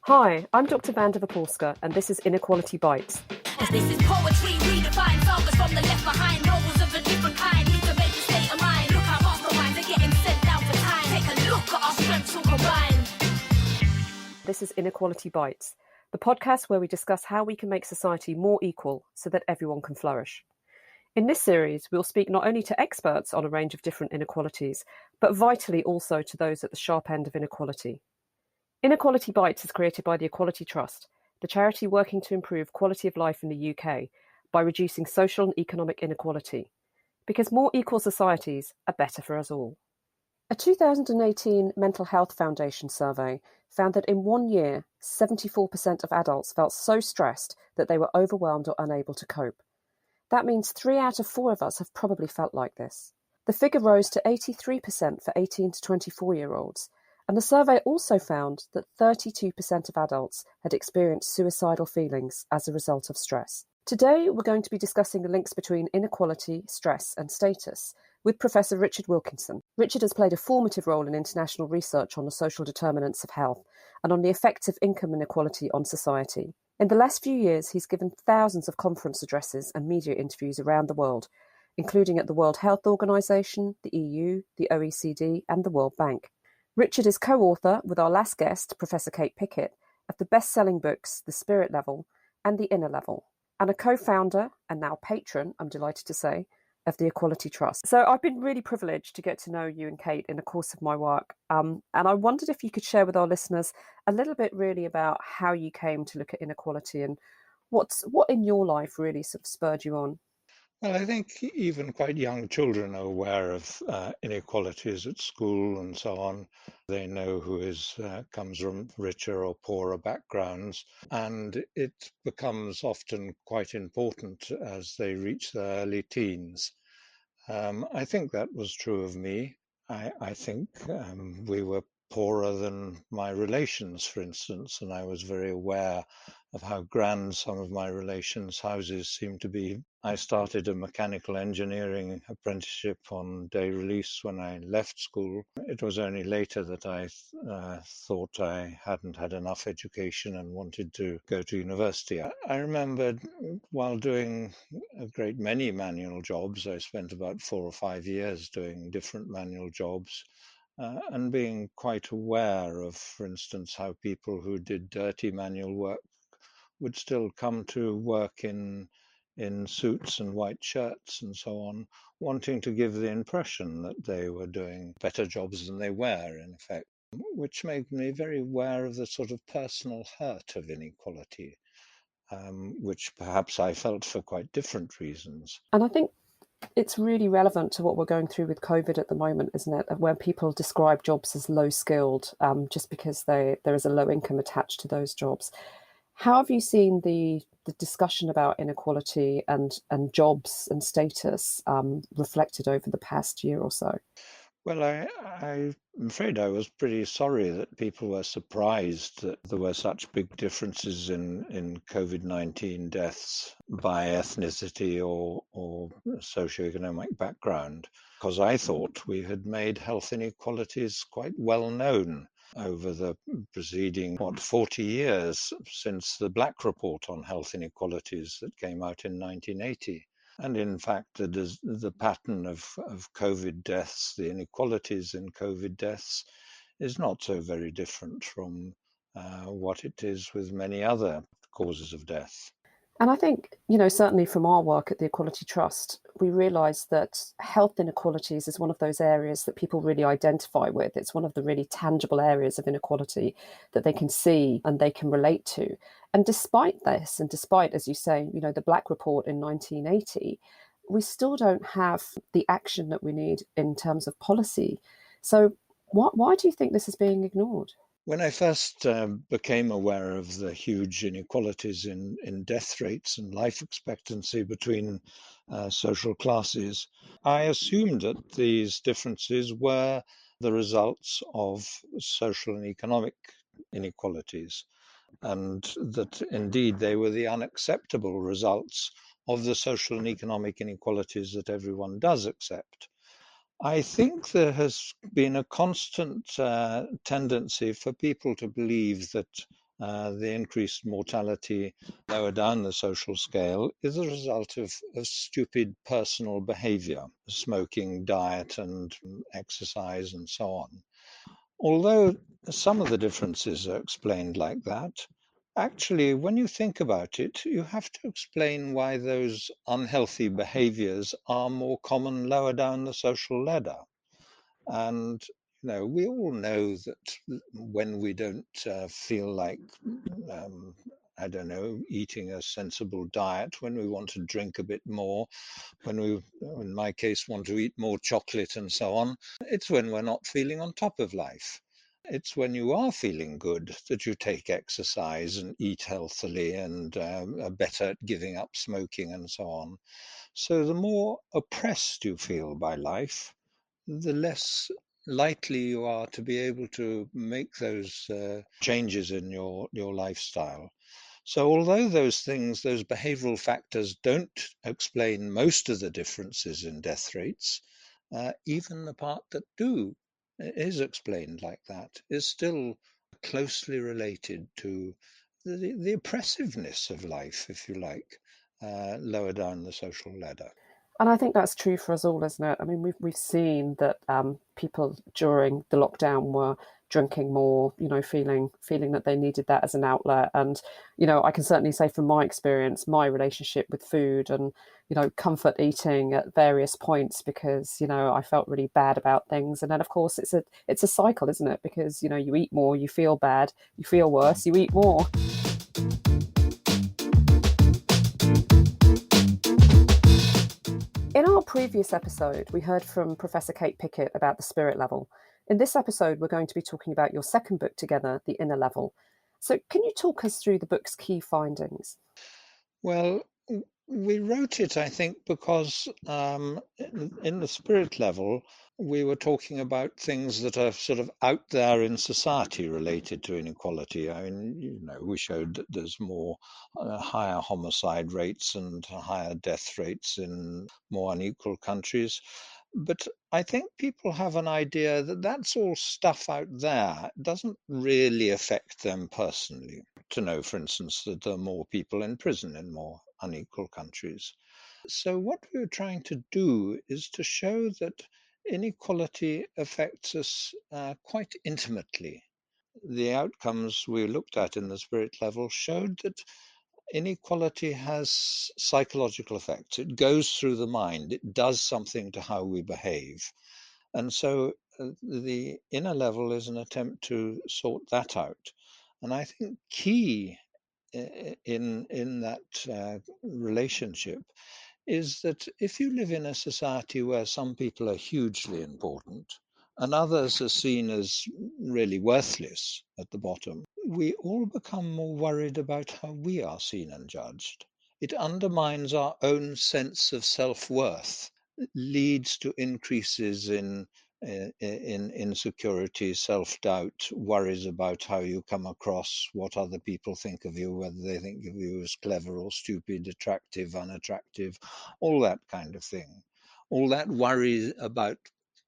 Hi, I'm Dr. Vanda Vipolska, and this is Inequality Bites. This is poetry, redefined sagas from the left behind, novels of a different kind, need to make a state of mind. Look how masterminds are getting sent down for time. Take a look at our strengths all combined. This is Inequality Bites, the podcast where we discuss how we can make society more equal so that everyone can flourish. In this series, we'll speak not only to experts on a range of different inequalities, but vitally also to those at the sharp end of inequality. Inequality Bites is created by the Equality Trust, the charity working to improve quality of life in the UK by reducing social and economic inequality, because more equal societies are better for us all. A 2018 Mental Health Foundation survey found that in 1 year, 74% of adults felt so stressed that they were overwhelmed or unable to cope. That means 3 out of 4 of us have probably felt like this. The figure rose to 83% for 18 to 24-year-olds, and the survey also found that 32% of adults had experienced suicidal feelings as a result of stress. Today, we're going to be discussing the links between inequality, stress, and status with Professor Richard Wilkinson. Richard has played a formative role in international research on the social determinants of health and on the effects of income inequality on society. In the last few years, he's given thousands of conference addresses and media interviews around the world, including at the World Health Organization, the EU, the OECD, and the World Bank. Richard is co-author, with our last guest, Professor Kate Pickett, of the best-selling books The Spirit Level and The Inner Level, and a co-founder, and now patron, I'm delighted to say, of the Equality Trust. So I've been really privileged to get to know you and Kate in the course of my work, and I wondered if you could share with our listeners a little bit really about how you came to look at inequality and what in your life really sort of spurred you on. Well, I think even quite young children are aware of inequalities at school and so on. They know comes from richer or poorer backgrounds, and it becomes often quite important as they reach their early teens. I think that was true of me. I think we were poorer than my relations, for instance, and I was very aware of how grand some of my relations' houses seemed to be. I started a mechanical engineering apprenticeship on day release when I left school. It was only later that I thought I hadn't had enough education and wanted to go to university. I remembered while doing a great many manual jobs, I spent about 4 or 5 years doing different manual jobs. And being quite aware of, for instance, how people who did dirty manual work would still come to work in suits and white shirts and so on, wanting to give the impression that they were doing better jobs than they were, in effect, which made me very aware of the sort of personal hurt of inequality, which perhaps I felt for quite different reasons. And I think it's really relevant to what we're going through with COVID at the moment, isn't it? Where people describe jobs as low skilled just because there is a low income attached to those jobs. How have you seen the discussion about inequality and jobs and status reflected over the past year or so? Well, I'm afraid I was pretty sorry that people were surprised that there were such big differences in COVID-19 deaths by ethnicity or socioeconomic background, because I thought we had made health inequalities quite well known over the preceding, 40 years since the Black Report on Health Inequalities that came out in 1980. And in fact, the pattern of COVID deaths, the inequalities in COVID deaths, is not so very different from what it is with many other causes of death. And I think, certainly from our work at the Equality Trust, we realise that health inequalities is one of those areas that people really identify with. It's one of the really tangible areas of inequality that they can see and they can relate to. And despite this, and despite, as you say, the Black Report in 1980, we still don't have the action that we need in terms of policy. So why do you think this is being ignored? When I first became aware of the huge inequalities in death rates and life expectancy between social classes, I assumed that these differences were the results of social and economic inequalities, and that indeed they were the unacceptable results of the social and economic inequalities that everyone does accept. I think there has been a constant tendency for people to believe that the increased mortality lower down the social scale is a result of stupid personal behavior, smoking, diet, and exercise, and so on. Although some of the differences are explained like that, actually, when you think about it, you have to explain why those unhealthy behaviors are more common lower down the social ladder. And we all know that when we don't feel like, I don't know, eating a sensible diet, when we want to drink a bit more, when we, in my case, want to eat more chocolate and so on, it's when we're not feeling on top of life. It's when you are feeling good that you take exercise and eat healthily and are better at giving up smoking and so on. So the more oppressed you feel by life, the less likely you are to be able to make those changes in your lifestyle. So although those things, those behavioral factors don't explain most of the differences in death rates, even the part that do is explained like that is still closely related to the oppressiveness of life, if you like, lower down the social ladder. And I think that's true for us all, isn't it? I mean, we've seen that people during the lockdown were drinking more, feeling that they needed that as an outlet. And I can certainly say from my experience, my relationship with food and comfort eating at various points, because I felt really bad about things. And then of course it's a cycle, isn't it? Because you eat more, you feel bad, you feel worse, you eat more. In our previous episode, we heard from Professor Kate Pickett about the spirit level. In this episode, we're going to be talking about your second book together, The Inner Level. So can you talk us through the book's key findings? Well, we wrote it, I think, because in the spirit level, we were talking about things that are sort of out there in society related to inequality. I mean, we showed that there's more higher homicide rates and higher death rates in more unequal countries. But I think people have an idea that that's all stuff out there. It doesn't really affect them personally. To know, for instance, that there are more people in prison in more unequal countries. So, what we're trying to do is to show that inequality affects us quite intimately. The outcomes we looked at in the spirit level showed that inequality has psychological effects. It goes through the mind, it does something to how we behave. And so the inner level is an attempt to sort that out. And I think key in that relationship is that if you live in a society where some people are hugely important and others are seen as really worthless at the bottom, we all become more worried about how we are seen and judged. It undermines our own sense of self-worth, leads to increases in insecurity, self-doubt, worries about how you come across, what other people think of you, whether they think of you as clever or stupid, attractive, unattractive, all that kind of thing. All that worry about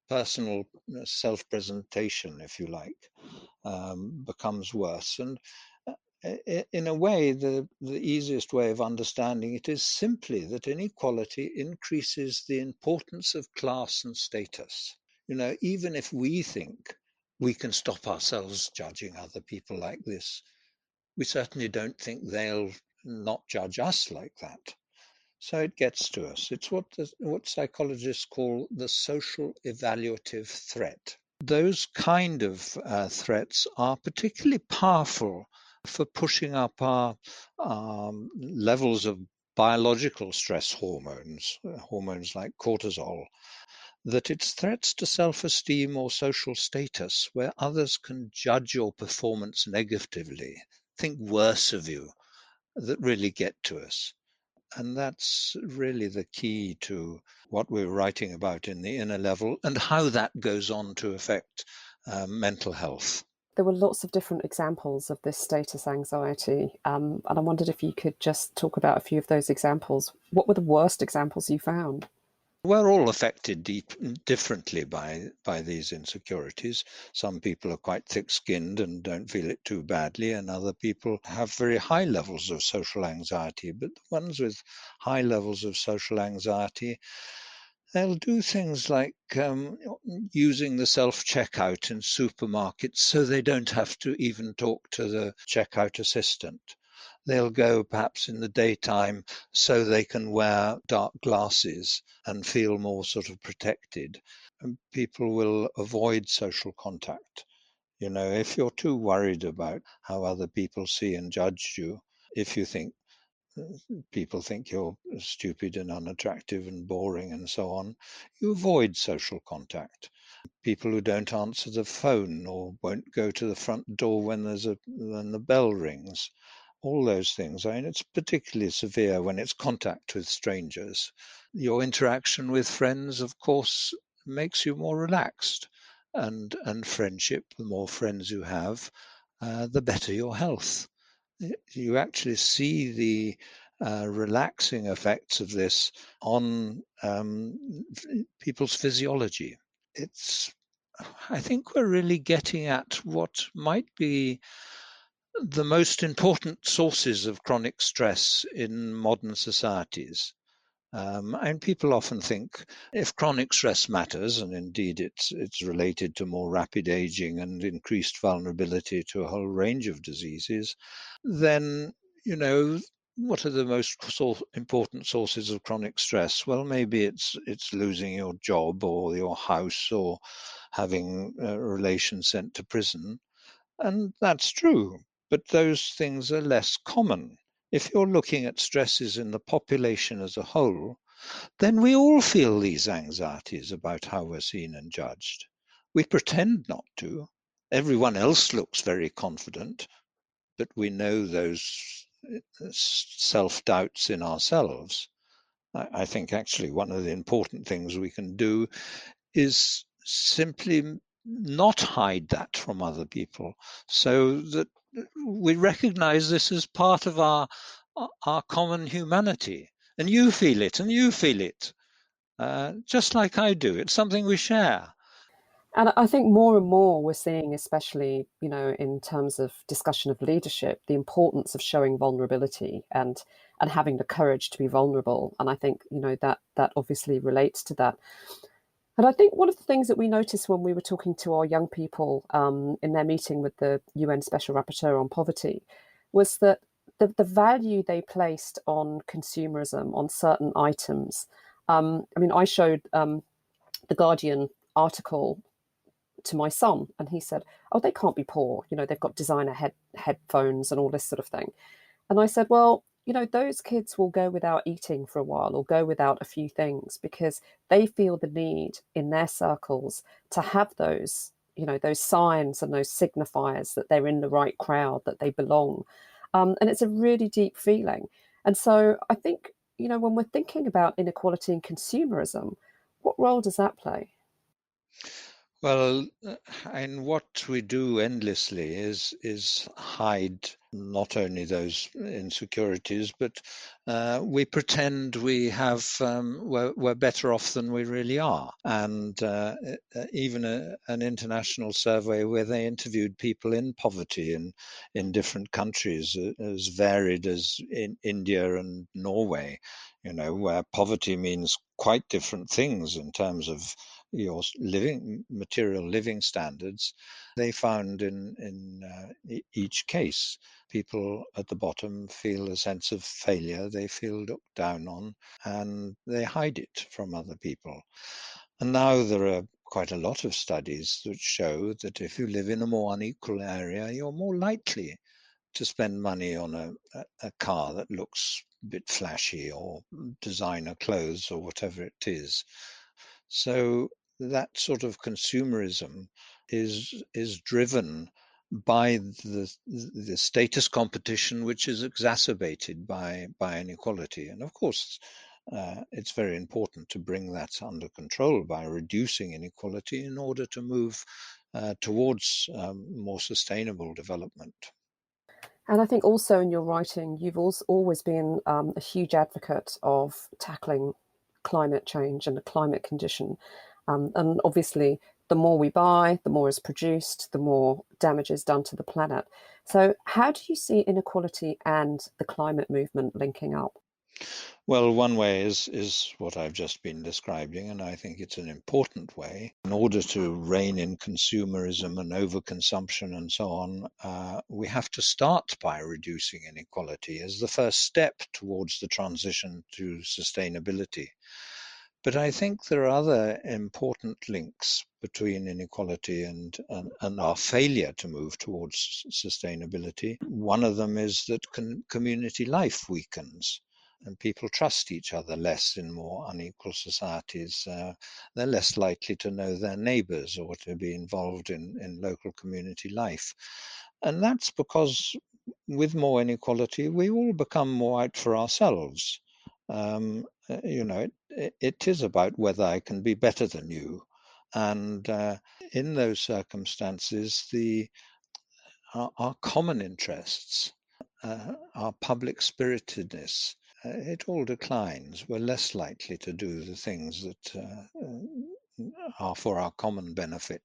personal self-presentation, if you like, becomes worse. And in a way, the easiest way of understanding it is simply that inequality increases the importance of class and status. Even if we think we can stop ourselves judging other people like this, we certainly don't think they'll not judge us like that. So it gets to us. It's what psychologists call the social evaluative threat. Those kind of threats are particularly powerful for pushing up our levels of biological stress hormones, hormones like cortisol, that it's threats to self-esteem or social status where others can judge your performance negatively, think worse of you, that really get to us. And that's really the key to what we're writing about in the inner level and how that goes on to affect mental health. There were lots of different examples of this status anxiety, and I wondered if you could just talk about a few of those examples. What were the worst examples you found? We're all affected differently by these insecurities. Some people are quite thick-skinned and don't feel it too badly, and other people have very high levels of social anxiety. But the ones with high levels of social anxiety, they'll do things like using the self-checkout in supermarkets so they don't have to even talk to the checkout assistant. They'll go perhaps in the daytime so they can wear dark glasses and feel more sort of protected. And people will avoid social contact. You know, if you're too worried about how other people see and judge you, if you think people think you're stupid and unattractive and boring and so on, you avoid social contact. People who don't answer the phone or won't go to the front door when the bell rings, all those things. I mean, it's particularly severe when it's contact with strangers. Your interaction with friends, of course, makes you more relaxed, and friendship. The more friends you have, the better your health. You actually see the relaxing effects of this on people's physiology. I think we're really getting at what might be the most important sources of chronic stress in modern societies. And people often think if chronic stress matters, and indeed it's related to more rapid aging and increased vulnerability to a whole range of diseases, then, you know, what are the most important sources of chronic stress? Well, maybe it's losing your job or your house or having a relation sent to prison. And that's true, but those things are less common. If you're looking at stresses in the population as a whole, then we all feel these anxieties about how we're seen and judged. We pretend not to. Everyone else looks very confident, but we know those self-doubts in ourselves. I think actually one of the important things we can do is simply not hide that from other people, so that we recognize this as part of our common humanity. And you feel it, and you feel it, just like I do. It's something we share. And I think more and more we're seeing, especially, in terms of discussion of leadership, the importance of showing vulnerability and having the courage to be vulnerable. And I think, that obviously relates to that. And I think one of the things that we noticed when we were talking to our young people in their meeting with the UN Special Rapporteur on Poverty was that the value they placed on consumerism, on certain items. I showed the Guardian article to my son, and he said, "Oh, they can't be poor. They've got designer headphones and all this sort of thing." And I said, "Well, those kids will go without eating for a while or go without a few things because they feel the need in their circles to have those signs and those signifiers that they're in the right crowd, that they belong." And it's a really deep feeling. And so I think, when we're thinking about inequality and consumerism, what role does that play? Well, and what we do endlessly is hide not only those insecurities, but we pretend we have we're better off than we really are. And even an international survey where they interviewed people in poverty in different countries, as varied as in India and Norway, where poverty means quite different things in terms of your material living standards. They found in each case, people at the bottom feel a sense of failure, they feel looked down on, and they hide it from other people. And now there are quite a lot of studies that show that if you live in a more unequal area, you're more likely to spend money on a car that looks a bit flashy, or designer clothes, or whatever it is. So that sort of consumerism is driven by the status competition, which is exacerbated by inequality. And of course, it's very important to bring that under control by reducing inequality in order to move towards more sustainable development. And I think also in your writing, you've also always been a huge advocate of tackling climate change and the climate condition. And obviously, the more we buy, the more is produced, the more damage is done to the planet. So, how do you see inequality and the climate movement linking up? Well, one way is what I've just been describing, and I think it's an important way. In order to rein in consumerism and overconsumption and so on, we have to start by reducing inequality as the first step towards the transition to sustainability. But I think there are other important links between inequality and our failure to move towards sustainability. One of them is that community life weakens and people trust each other less in more unequal societies. They're less likely to know their neighbours or to be involved in local community life. And that's because with more inequality, we all become more out for ourselves. It is about whether I can be better than you. And in those circumstances, our common interests, our public spiritedness, it all declines. We're less likely to do the things that are for our common benefit.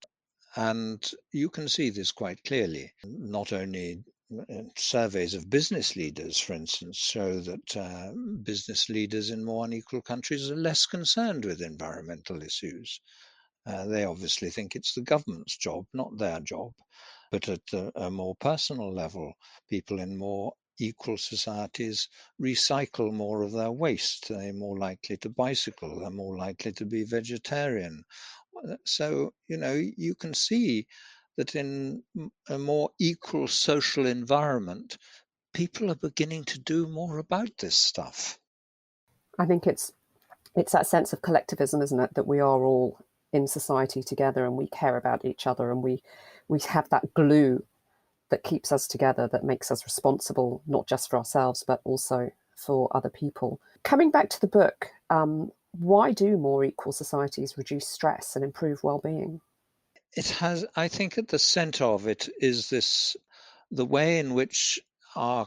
And you can see this quite clearly. Not only surveys of business leaders, for instance, show that business leaders in more unequal countries are less concerned with environmental issues. They obviously think it's the government's job, not their job. But at a more personal level, people in more equal societies recycle more of their waste. They're more likely to bicycle. They're more likely to be vegetarian. So, you can see that in a more equal social environment, people are beginning to do more about this stuff. I think it's that sense of collectivism, isn't it? That we are all in society together and we care about each other and we have that glue that keeps us together, that makes us responsible, not just for ourselves, but also for other people. Coming back to the book, why do more equal societies reduce stress and improve well-being? It has, I think, at the center of it is the way in which our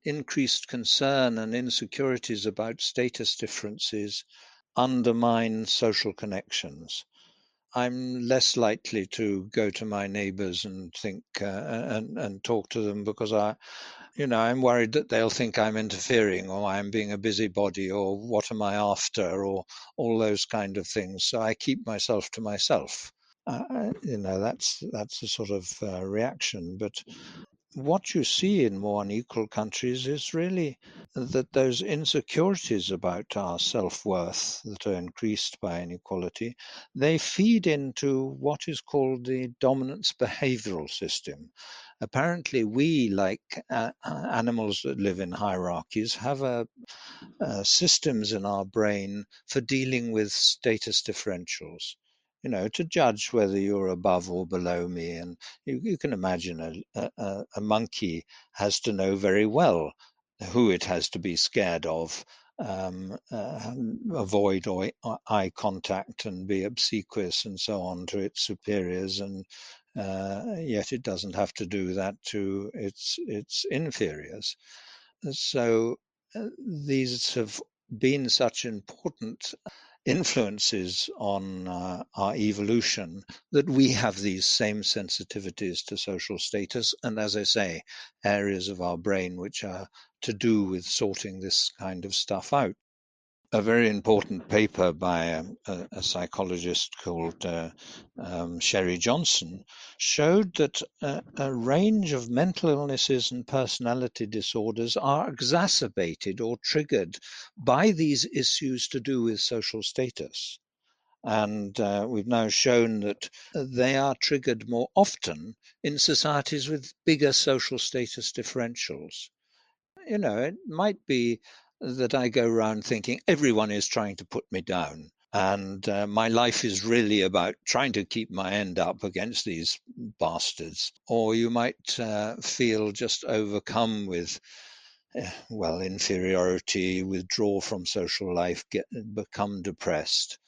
increased concern and insecurities about status differences undermine social connections. I'm less likely to go to my neighbors and think and talk to them because I'm worried that they'll think I'm interfering or I'm being a busybody or what am I after or all those kind of things. So I keep myself to myself. That's a sort of reaction. But what you see in more unequal countries is really that those insecurities about our self-worth that are increased by inequality, they feed into what is called the dominance behavioral system. Apparently, we, like animals that live in hierarchies, have systems in our brain for dealing with status differentials. To judge whether you're above or below me. And you can imagine a monkey has to know very well who it has to be scared of, avoid eye contact and be obsequious and so on to its superiors. And yet it doesn't have to do that to its inferiors. So these have been such important influences on our evolution that we have these same sensitivities to social status. And as I say, areas of our brain which are to do with sorting this kind of stuff out. A very important paper by a psychologist called Sherry Johnson showed that a range of mental illnesses and personality disorders are exacerbated or triggered by these issues to do with social status. And we've now shown that they are triggered more often in societies with bigger social status differentials. It might be that I go around thinking everyone is trying to put me down. And my life is really about trying to keep my end up against these bastards. Or you might feel just overcome with, inferiority, withdraw from social life, become depressed.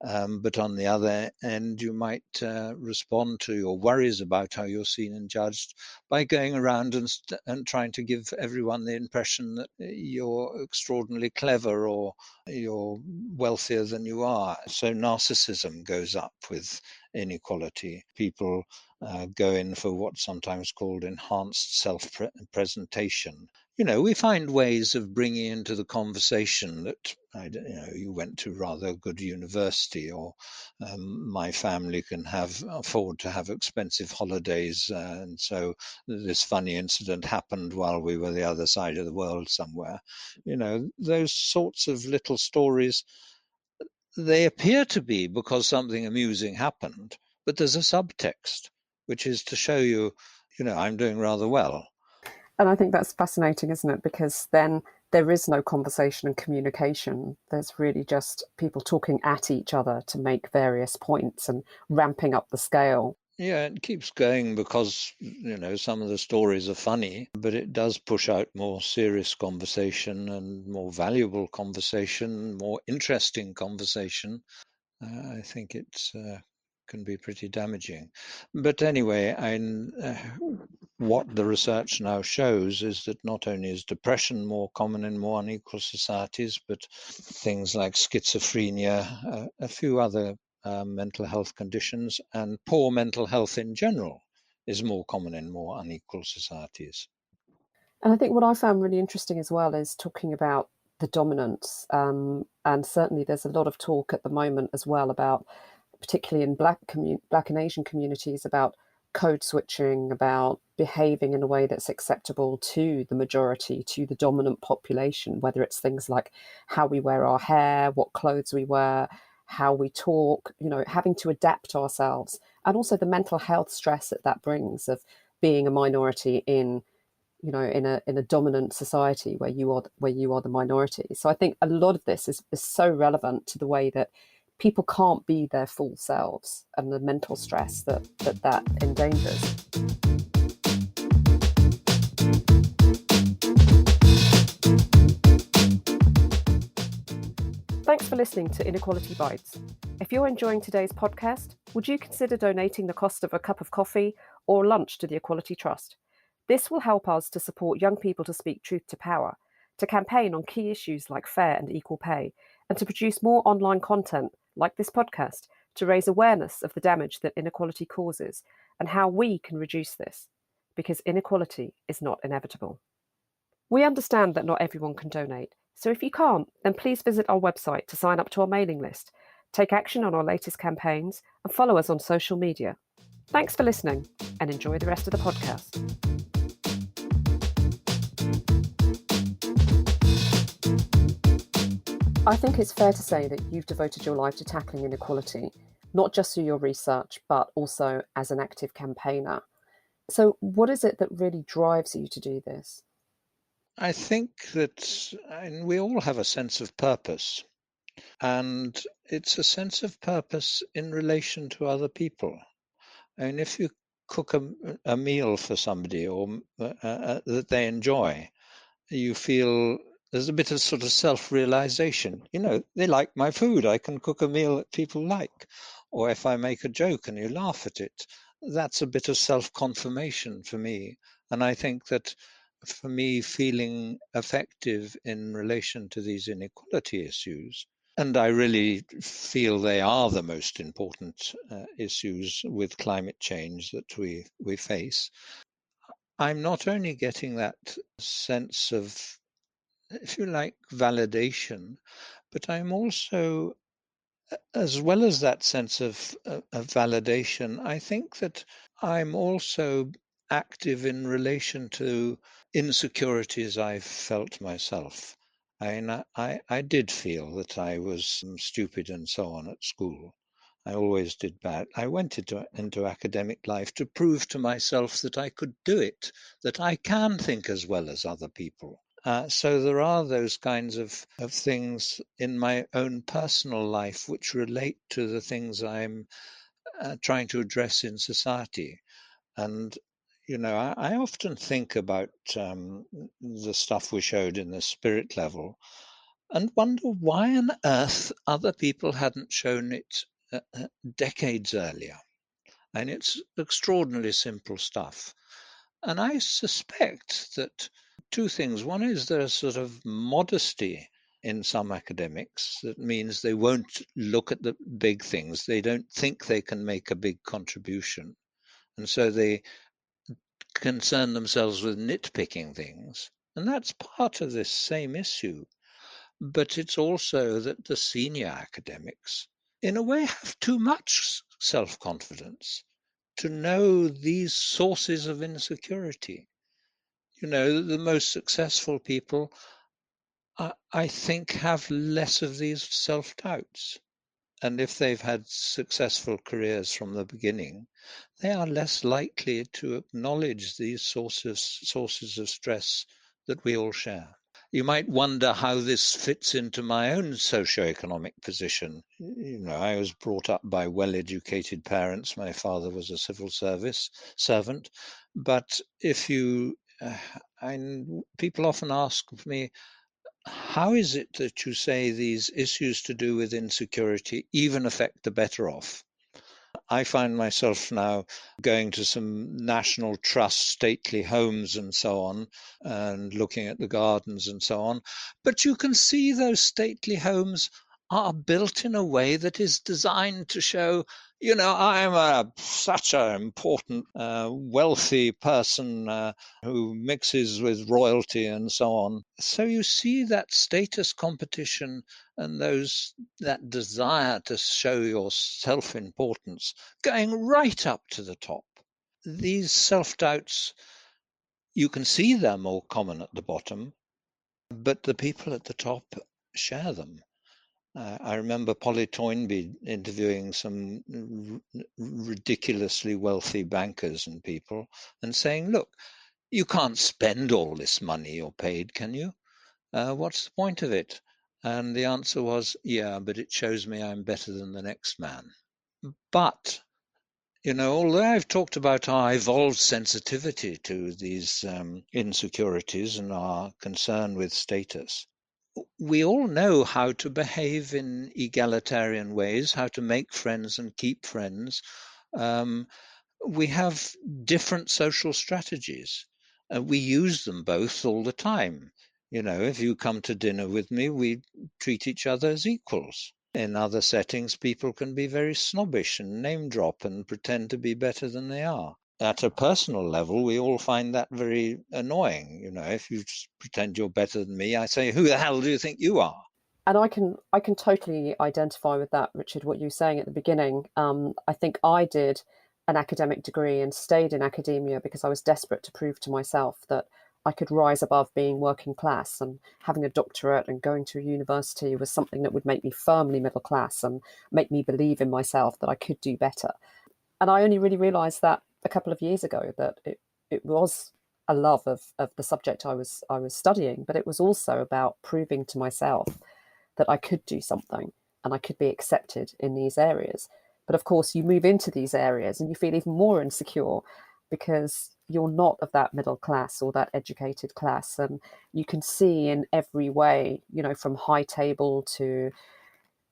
But on the other end, you might respond to your worries about how you're seen and judged by going around and trying to give everyone the impression that you're extraordinarily clever or you're wealthier than you are. So narcissism goes up with inequality. People go in for what's sometimes called enhanced self-presentation. We find ways of bringing into the conversation that, you went to rather good university, or my family can afford to have expensive holidays, and so this funny incident happened while we were the other side of the world somewhere. Those sorts of little stories, they appear to be because something amusing happened, but there's a subtext, which is to show you, I'm doing rather well. And I think that's fascinating, isn't it? Because then there is no conversation and communication. There's really just people talking at each other to make various points and ramping up the scale. Yeah, it keeps going because, some of the stories are funny, but it does push out more serious conversation and more valuable conversation, more interesting conversation. I think it can be pretty damaging. But anyway, what the research now shows is that not only is depression more common in more unequal societies, but things like schizophrenia, a few other mental health conditions, and poor mental health in general is more common in more unequal societies. And I think what I found really interesting as well is talking about the dominance. And certainly there's a lot of talk at the moment as well about, particularly in Black and Asian communities, about code switching, about behaving in a way that's acceptable to the majority, to the dominant population, whether it's things like how we wear our hair, what clothes we wear, how we talk, having to adapt ourselves, and also the mental health stress that brings of being a minority in a dominant society where you are the minority. So I think a lot of this is so relevant to the way that people can't be their full selves and the mental stress that endangers. Thanks for listening to Inequality Bites. If you're enjoying today's podcast, would you consider donating the cost of a cup of coffee or lunch to the Equality Trust? This will help us to support young people to speak truth to power, to campaign on key issues like fair and equal pay, and to produce more online content like this podcast to raise awareness of the damage that inequality causes and how we can reduce this, because inequality is not inevitable. We understand that not everyone can donate, so if you can't, then please visit our website to sign up to our mailing list, take action on our latest campaigns, and follow us on social media. Thanks for listening, and enjoy the rest of the podcast. I think it's fair to say that you've devoted your life to tackling inequality, not just through your research, but also as an active campaigner. So what is it that really drives you to do this? I think that we all have a sense of purpose, and it's a sense of purpose in relation to other people. I mean, if you cook a meal for somebody or that they enjoy, you feel there's a bit of sort of self-realization. They like my food. I can cook a meal that people like. Or if I make a joke and you laugh at it, that's a bit of self-confirmation for me. And I think that for me, feeling effective in relation to these inequality issues, and I really feel they are the most important issues with climate change that we face. I'm not only getting that sense of, if you like, validation, but I'm also, as well as that sense of validation, I think that I'm also active in relation to insecurities I've felt myself. I did feel that I was stupid and so on at school. I always did bad. I went into academic life to prove to myself that I could do it, that I can think as well as other people. So there are those kinds of things in my own personal life which relate to the things I'm trying to address in society. And, I often think about the stuff we showed in the spirit level. and wonder why on earth other people hadn't shown it decades earlier. And it's extraordinarily simple stuff. And I suspect that two things. One is there's sort of modesty in some academics that means they won't look at the big things. They don't think they can make a big contribution. And so they concern themselves with nitpicking things. And that's part of this same issue. But it's also that the senior academics, in a way, have too much self-confidence to know these sources of insecurity. You know, the most successful people, I think, have less of these self-doubts. And if they've had successful careers from the beginning, they are less likely to acknowledge these sources of stress that we all share. You might wonder how this fits into my own socioeconomic position. You know, I was brought up by well-educated parents. My father was a civil service servant. But if you, people often ask me, how is it that you say these issues to do with insecurity even affect the better off? I find myself now going to some National Trust stately homes and so on, and looking at the gardens and so on. But you can see those stately homes are built in a way that is designed to show, you know, I'm such an important, wealthy person who mixes with royalty and so on. So you see that status competition and that desire to show your self-importance going right up to the top. These self-doubts, you can see they're more common at the bottom, but the people at the top share them. I remember Polly Toynbee interviewing some ridiculously wealthy bankers and people and saying, look, you can't spend all this money you're paid, can you? What's the point of it? And the answer was, yeah, but it shows me I'm better than the next man. But, you know, although I've talked about our evolved sensitivity to these insecurities and our concern with status, we all know how to behave in egalitarian ways, how to make friends and keep friends. We have different social strategies. We use them both all the time. You know, if you come to dinner with me, we treat each other as equals. In other settings, people can be very snobbish and name drop and pretend to be better than they are. At a personal level, we all find that very annoying. You know, if you pretend you're better than me, I say, who the hell do you think you are? And I can totally identify with that, Richard, what you were saying at the beginning. I think I did an academic degree and stayed in academia because I was desperate to prove to myself that I could rise above being working class, and having a doctorate and going to a university was something that would make me firmly middle class and make me believe in myself that I could do better. And I only really realised that a couple of years ago, that it was a love of the subject I was studying, but it was also about proving to myself that I could do something and I could be accepted in these areas. But of course, you move into these areas and you feel even more insecure because you're not of that middle class or that educated class. And you can see in every way, you know, from high table to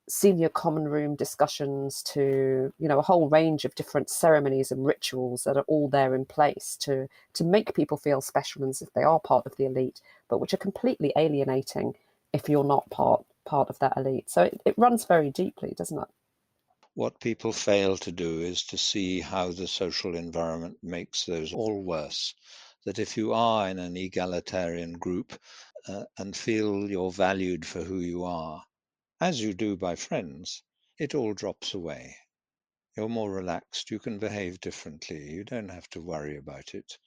senior common room discussions to, you know, a whole range of different ceremonies and rituals that are all there in place to make people feel special as if they are part of the elite, but which are completely alienating if you're not part of that elite. So it runs very deeply, doesn't it? What people fail to do is to see how the social environment makes those all worse. That if you are in an egalitarian group and feel you're valued for who you are, as you do by friends, it all drops away. You're more relaxed, you can behave differently, you don't have to worry about it.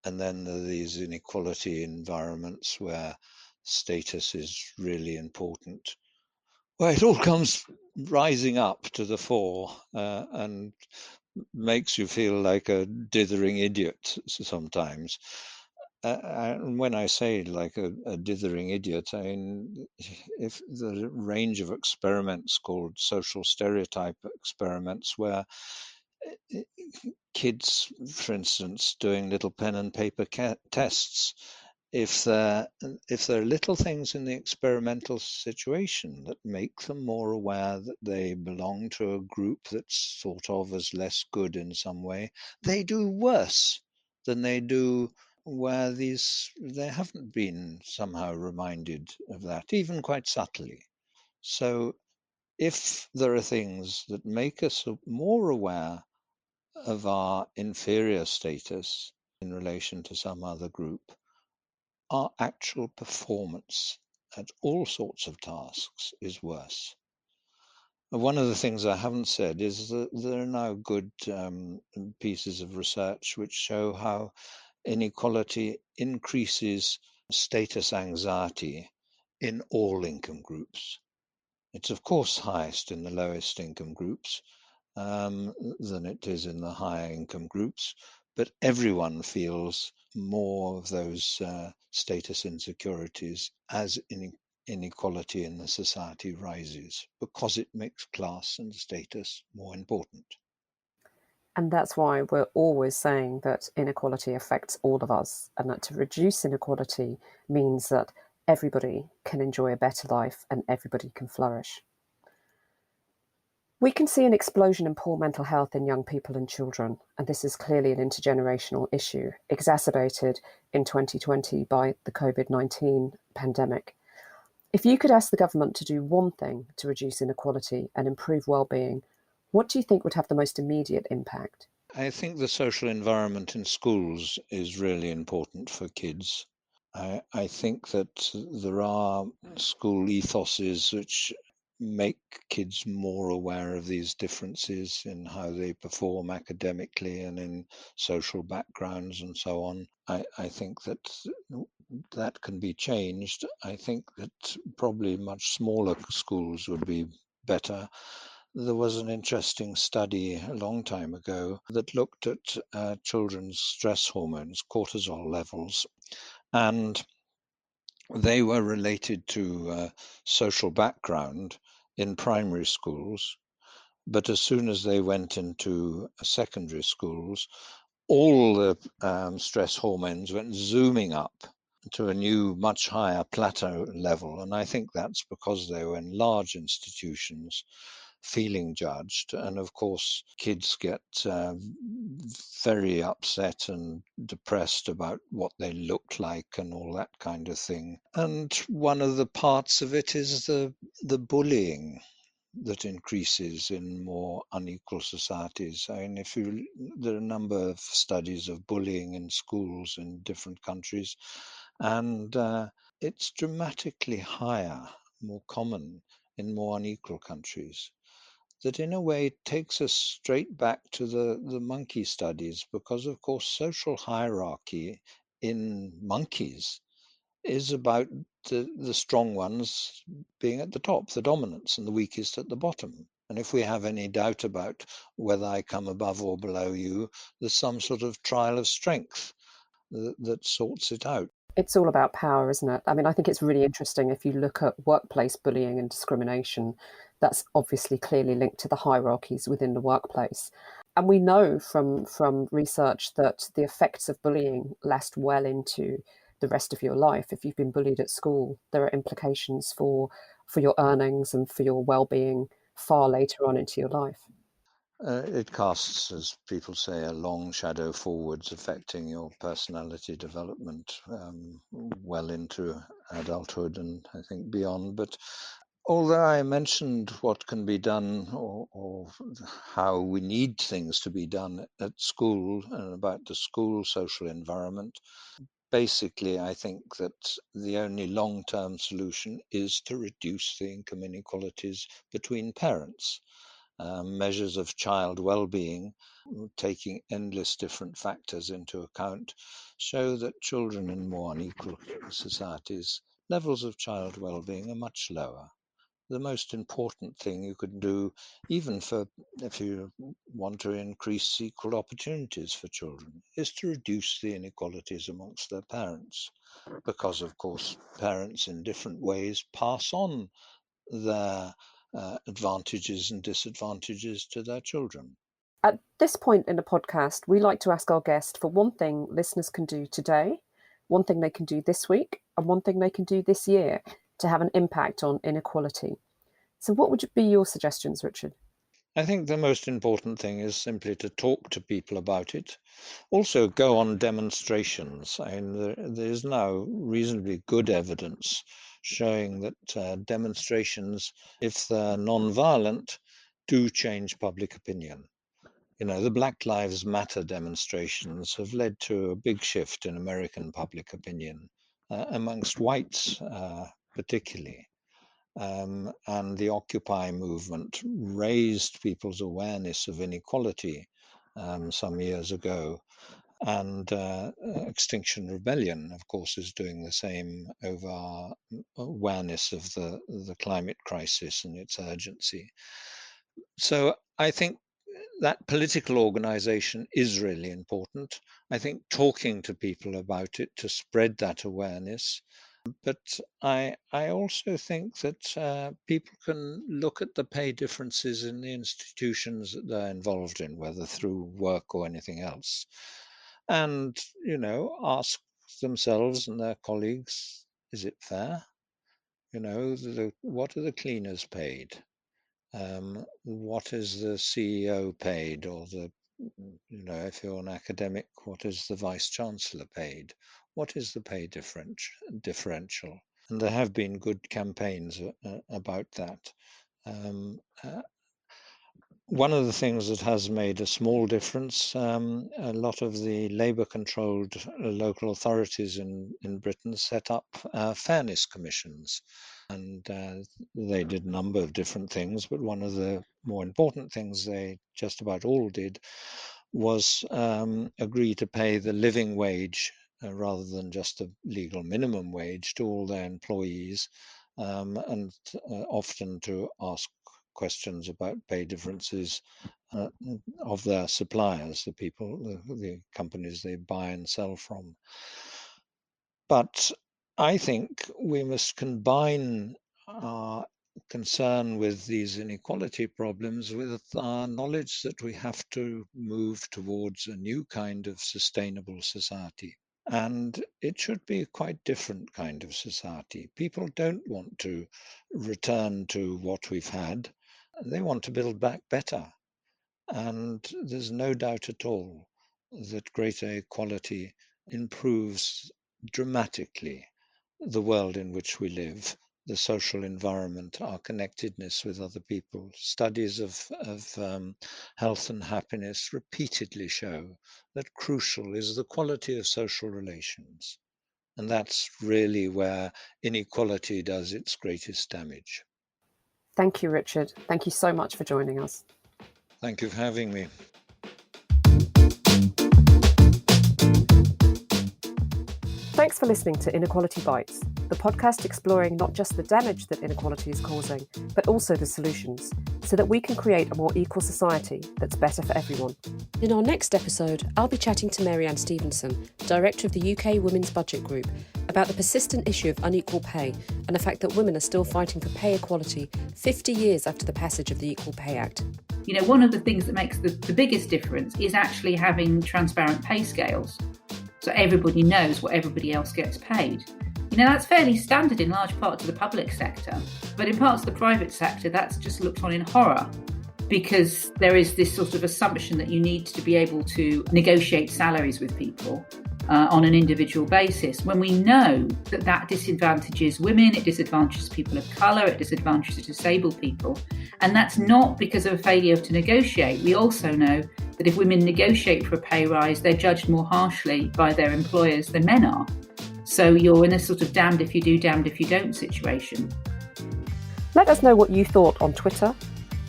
And then there are these inequality environments where status is really important. Well, it all comes rising up to the fore and makes you feel like a dithering idiot sometimes. And when I say like a dithering idiot, I mean, if the range of experiments called social stereotype experiments, where kids, for instance, doing little pen and paper tests, if there are little things in the experimental situation that make them more aware that they belong to a group that's thought of as less good in some way, they do worse than they do where they haven't been somehow reminded of that, even quite subtly. So if there are things that make us more aware of our inferior status in relation to some other group, our actual performance at all sorts of tasks is worse. One of the things I haven't said is that there are now good pieces of research which show how inequality increases status anxiety in all income groups. It's of course highest in the lowest income groups than it is in the higher income groups, but everyone feels more of those status insecurities as inequality in the society rises, because it makes class and status more important. And that's why we're always saying that inequality affects all of us, and that to reduce inequality means that everybody can enjoy a better life and everybody can flourish. We can see an explosion in poor mental health in young people and children, and this is clearly an intergenerational issue, exacerbated in 2020 by the COVID-19 pandemic. If you could ask the government to do one thing to reduce inequality and improve well-being, what do you think would have the most immediate impact? I think the social environment in schools is really important for kids. I think that there are school ethoses which make kids more aware of these differences in how they perform academically and in social backgrounds and so on. I think that can be changed. I think that probably much smaller schools would be better. There was an interesting study a long time ago that looked at children's stress hormones, cortisol levels, and they were related to social background in primary schools. But as soon as they went into secondary schools, all the stress hormones went zooming up to a new, much higher plateau level. And I think that's because they were in large institutions feeling judged. And of course, kids get very upset and depressed about what they look like and all that kind of thing. And one of the parts of it is the bullying that increases in more unequal societies. I mean, there are a number of studies of bullying in schools in different countries, and it's dramatically higher, more common in more unequal countries. That in a way takes us straight back to the monkey studies, because of course social hierarchy in monkeys is about the strong ones being at the top, the dominants, and the weakest at the bottom. And if we have any doubt about whether I come above or below you, there's some sort of trial of strength that sorts it out. It's all about power, isn't it? I mean, I think it's really interesting if you look at workplace bullying and discrimination, that's obviously clearly linked to the hierarchies within the workplace. And we know from research that the effects of bullying last well into the rest of your life. If you've been bullied at school, there are implications for your earnings and for your well-being far later on into your life. It casts, as people say, a long shadow forwards, affecting your personality development well into adulthood and I think beyond. But although I mentioned what can be done or how we need things to be done at school and about the school social environment, basically I think that the only long-term solution is to reduce the income inequalities between parents. Measures of child well-being, taking endless different factors into account, show that children in more unequal societies, levels of child well-being are much lower. The most important thing you could do, even if you want to increase equal opportunities for children, is to reduce the inequalities amongst their parents. Because, of course, parents in different ways pass on their advantages and disadvantages to their children. At this point in the podcast, we like to ask our guest for one thing listeners can do today one thing they can do this week, and one thing they can do this year to have an impact on inequality. So what would be your suggestions, Richard? I think the most important thing is simply to talk to people about it. Also, go on demonstrations. I mean, there is now reasonably good evidence showing that demonstrations, if they're non-violent, do change public opinion. You know, the Black Lives Matter demonstrations have led to a big shift in American public opinion, amongst whites particularly. And the Occupy movement raised people's awareness of inequality some years ago. And Extinction Rebellion, of course, is doing the same over our awareness of the climate crisis and its urgency. So I think that political organization is really important. I think talking to people about it to spread that awareness. But I also think that people can look at the pay differences in the institutions that they're involved in, whether through work or anything else, and ask themselves and their colleagues, is it fair? What are the cleaners paid? What is the CEO paid, or if you're an academic, what is the vice chancellor paid? What is the pay differential? And there have been good campaigns about that. One of the things that has made a small difference, a lot of the Labour-controlled local authorities in Britain set up fairness commissions. And they did a number of different things, but one of the more important things they just about all did was agree to pay the living wage rather than just a legal minimum wage to all their employees, and often to ask questions about pay differences of their suppliers, the companies they buy and sell from. But I think we must combine our concern with these inequality problems with our knowledge that we have to move towards a new kind of sustainable society. And it should be a quite different kind of society. People don't want to return to what we've had. They want to build back better. And there's no doubt at all that greater equality improves dramatically the world in which we live, the social environment, our connectedness with other people. Studies of health and happiness repeatedly show that crucial is the quality of social relations. And that's really where inequality does its greatest damage. Thank you, Richard. Thank you so much for joining us. Thank you for having me. Thanks for listening to Inequality Bites, the podcast exploring not just the damage that inequality is causing, but also the solutions, so that we can create a more equal society that's better for everyone. In our next episode, I'll be chatting to Mary Ann Stevenson, Director of the UK Women's Budget Group, about the persistent issue of unequal pay and the fact that women are still fighting for pay equality 50 years after the passage of the Equal Pay Act. You know, one of the things that makes the biggest difference is actually having transparent pay scales. So everybody knows what everybody else gets paid. You know, that's fairly standard in large parts of the public sector, but in parts of the private sector, that's just looked on in horror, because there is this sort of assumption that you need to be able to negotiate salaries with people on an individual basis, when we know that disadvantages women, it disadvantages people of colour, it disadvantages disabled people. And that's not because of a failure to negotiate. We also know that if women negotiate for a pay rise, they're judged more harshly by their employers than men are. So you're in a sort of damned if you do, damned if you don't situation. Let us know what you thought on Twitter.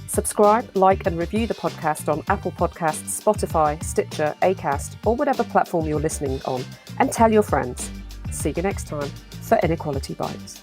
Subscribe, like and review the podcast on Apple Podcasts, Spotify, Stitcher, Acast, or whatever platform you're listening on, and tell your friends. See you next time for Inequality Bites.